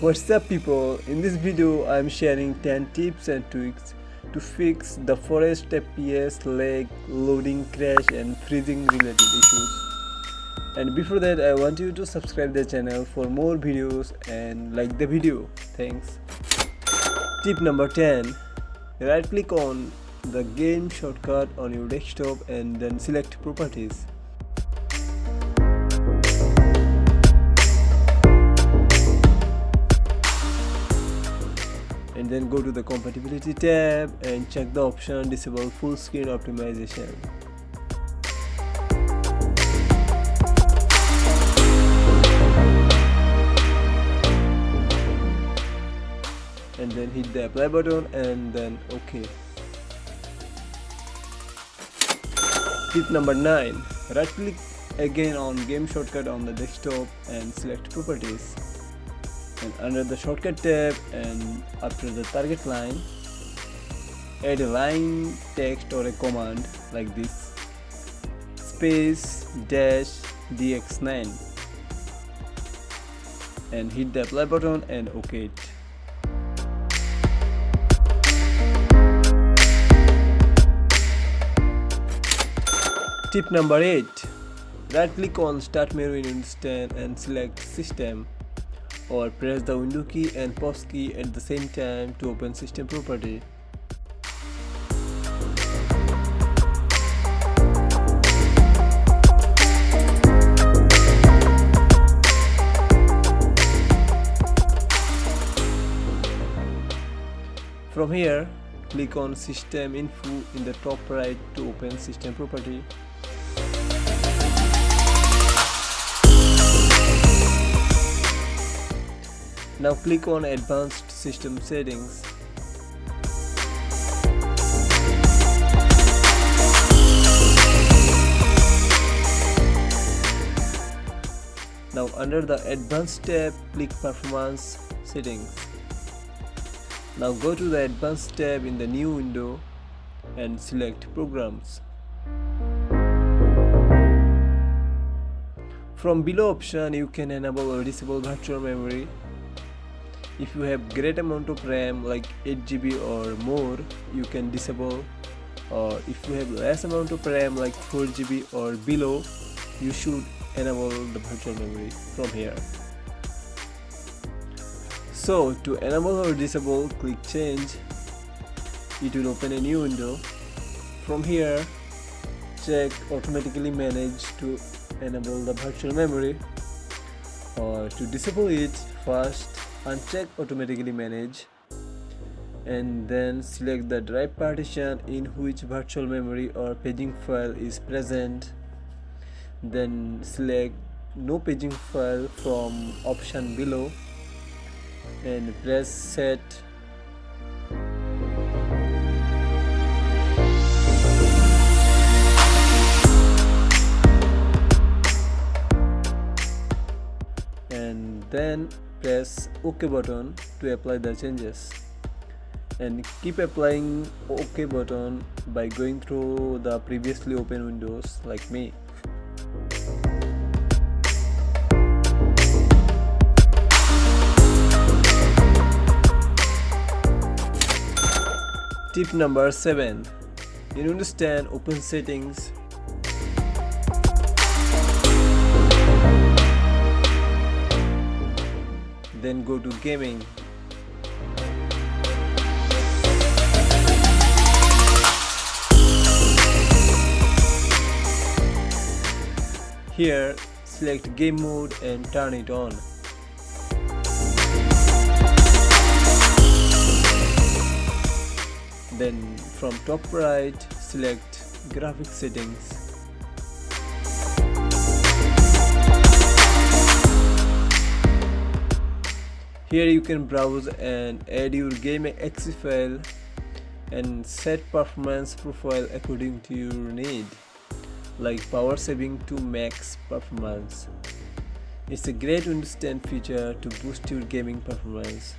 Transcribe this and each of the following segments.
What's up people, in this video I am sharing 10 tips and tricks to fix the forest FPS lag, loading, crash and freezing related issues. And before that I want you to subscribe the channel for more videos and like the video. Thanks. Tip number 10. Right click on the game shortcut on your desktop and then select properties. And then go to the compatibility tab and check the option disable full screen optimization. And then hit the apply button and then OK. Tip number 9. Right click again on game shortcut on the desktop and select properties. And under the shortcut tab and after the target line, add a line text or a command like this: space dash dx9 and hit the apply button and OK it. Tip number 8. Right click on start menu in Windows 10 and select system, or press the window key and pause key at the same time to open system property. From here, click on system info in the top right to open system property. Now click on Advanced System Settings. Now under the Advanced tab, click Performance Settings. Now go to the Advanced tab in the new window and select Programs. From below option, you can enable or disable virtual memory. If you have great amount of RAM like 8 GB or more, you can disable, or if you have less amount of RAM like 4 GB or below, you should enable the virtual memory from here. So to enable or disable, click change. It will open a new window. From here, check automatically manage to enable the virtual memory, or to disable it, first uncheck automatically manage and then select the drive partition in which virtual memory or paging file is present. Then select no paging file from option below and press set. And then press OK button to apply the changes, and keep applying OK button by going through the previously open windows like me. Tip number 7. In Windows 10, open settings. Then go to gaming. Here, select game mode and turn it on. Then from top right, select graphics settings. Here you can browse and add your game exe file and set performance profile according to your need, like power saving to max performance. It's a great Windows 10 feature to boost your gaming performance.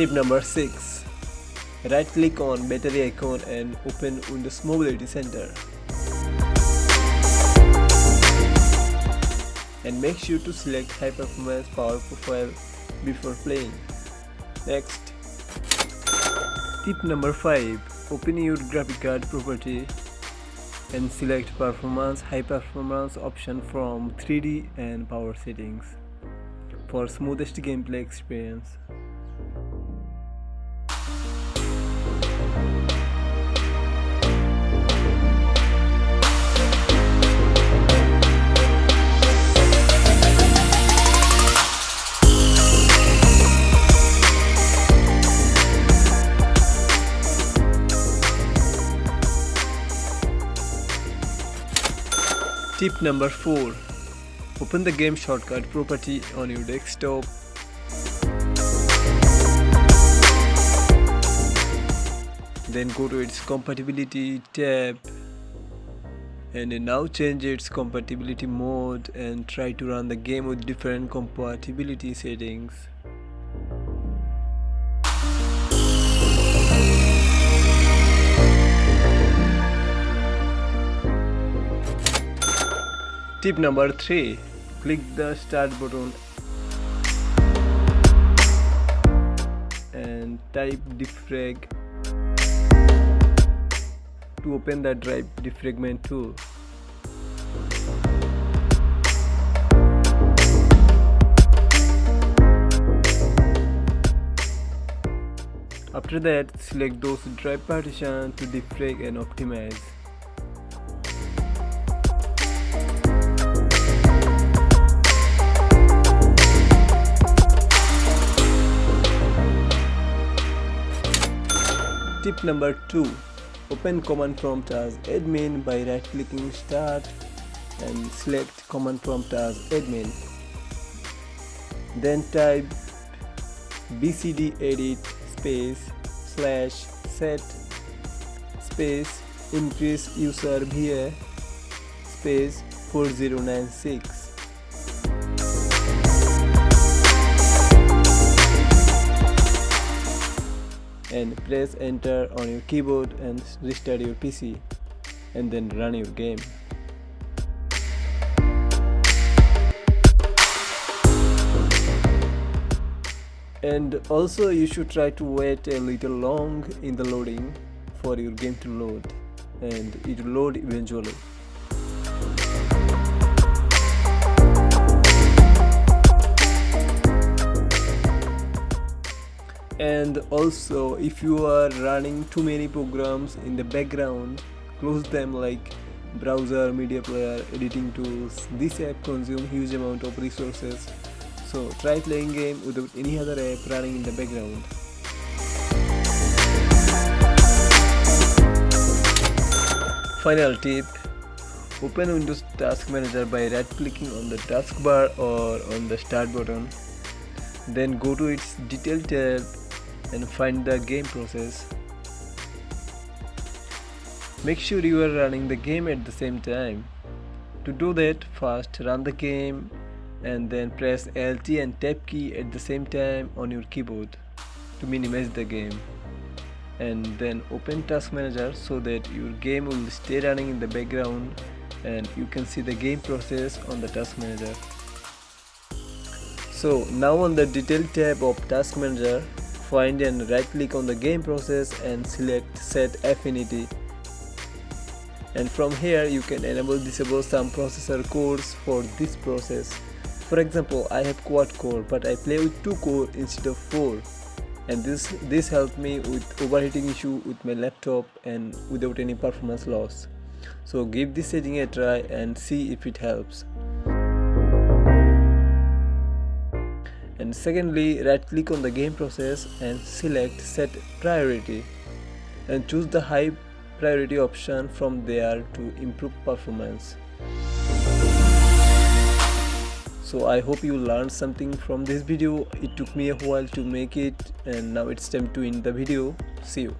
Tip number 6. Right click on battery icon and open Windows Mobility Center. And make sure to select high performance power profile before playing. Next. Tip number 5. Open your graphic card property and select performance high performance option from 3D and power settings for smoothest gameplay experience. Tip number 4. Open the game shortcut property on your desktop then go to its compatibility tab and now change its compatibility mode and try to run the game with different compatibility settings. Tip number 3. Click the start button and type defrag to open the drive defragment tool. After that, select those drive partitions to defrag and optimize. Tip number 2. Open command prompt as admin by right clicking start and select command prompt as admin. Then type bcdedit /set space increase user va space 4096. And press enter on your keyboard and restart your PC and then run your game. And also you should try to wait a little long in the loading for your game to load, and it will load eventually. And also, if you are running too many programs in the background, close them, like browser, media player, editing tools. This app consumes huge amount of resources, so try playing game without any other app running in the background. Final tip. Open Windows Task Manager by right clicking on the taskbar or on the start button. Then go to its detail tab and find the game process. Make sure you are running the game at the same time. To do that, first run the game and then press Alt and Tab key at the same time on your keyboard to minimize the game. And then open Task Manager so that your game will stay running in the background and you can see the game process on the Task Manager. So now on the Detail tab of Task Manager, find and right click on the game process and select Set Affinity. And from here you can enable disable some processor cores for this process. For example, I have quad core but I play with 2 core instead of 4, and this helped me with overheating issue with my laptop and without any performance loss. So give this setting a try and see if it helps. And secondly, right click on the game process and select Set Priority and choose the high priority option from there to improve performance. So I hope you learned something from this video. It took me a while to make it and now it's time to end the video. See you.